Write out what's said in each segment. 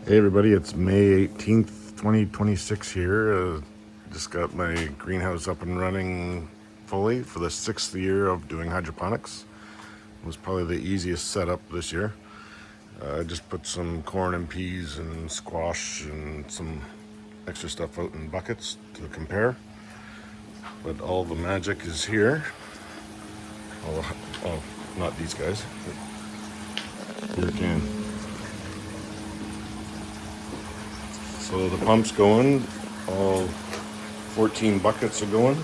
Hey everybody, it's May 18th, 2026 here. Just got my greenhouse up and running fully for the 6th year of doing hydroponics. It was probably the easiest setup this year. I just put some corn and peas and squash and some extra stuff out in buckets to compare. But all the magic is here. Oh, not these guys. Here again. So the pump's going, all 14 buckets are going.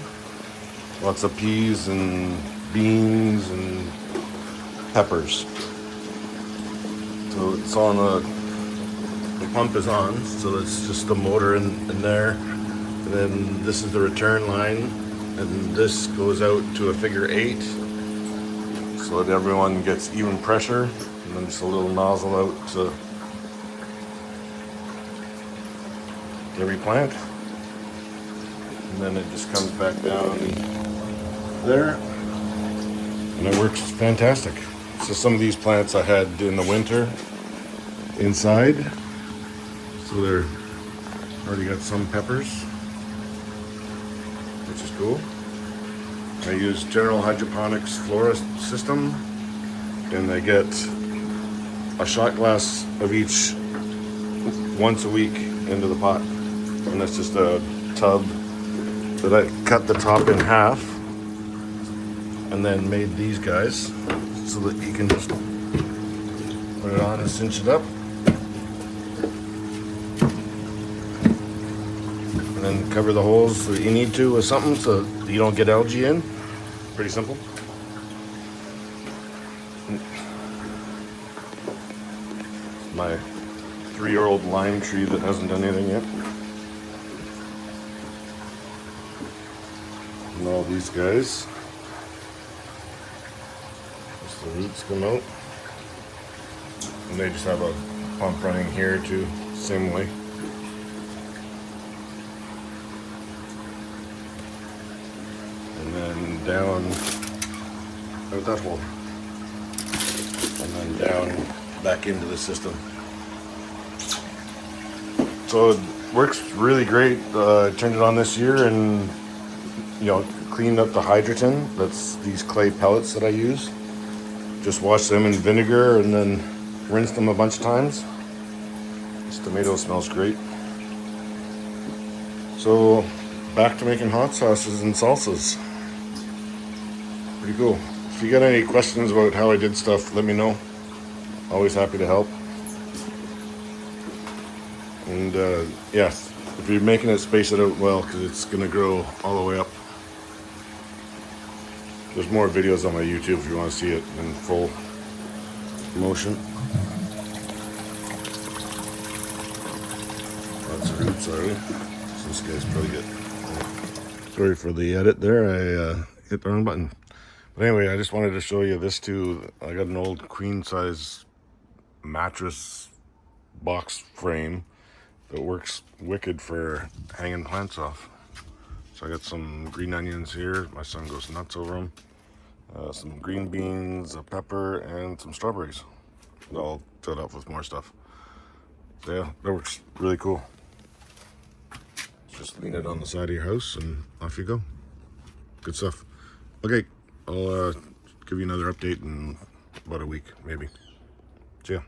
Lots of peas and beans and peppers. So it's on the pump is on, so it's just the motor in there. And then this is the return line, and this goes out to a figure 8 so that everyone gets even pressure, and then just a little nozzle out to every plant, and then it just comes back down there, and it works fantastic. So some of these plants I had in the winter inside, so they're already got some peppers, which is cool. I use General Hydroponics Flora system, and I get a shot glass of each once a week into the pot. And that's just a tub that I cut the top in half and then made these guys so that you can just put it on and cinch it up. And then cover the holes that you need to with something so you don't get algae in. Pretty simple. My 3-year-old lime tree that hasn't done anything yet. And all these guys, just the roots come out, and they just have a pump running here too, same way. And then down out that hole, and then down back into the system. So it works really great. I turned it on this year and cleaned up the Hydroton. That's these clay pellets that I use. Just wash them in vinegar and then rinse them a bunch of times. This tomato smells great. So back to making hot sauces and salsas. Pretty cool. If you got any questions about how I did stuff, let me know. Always happy to help. And yes, if you're making it, space it out well, because it's going to grow all the way up. There's more videos on my YouTube if you want to see it in full motion. Lots of roots already. So this guy's probably good. Sorry for the edit there. I hit the wrong button. But anyway, I just wanted to show you this too. I got an old queen size mattress box frame that works wicked for hanging plants off. So I got some green onions here. My son goes nuts over them. Some green beans, a pepper, and some strawberries. All filled up with more stuff. So yeah, that works really cool. Just lean it on the side of your house and off you go. Good stuff. Okay, I'll give you another update in about a week, maybe. See ya.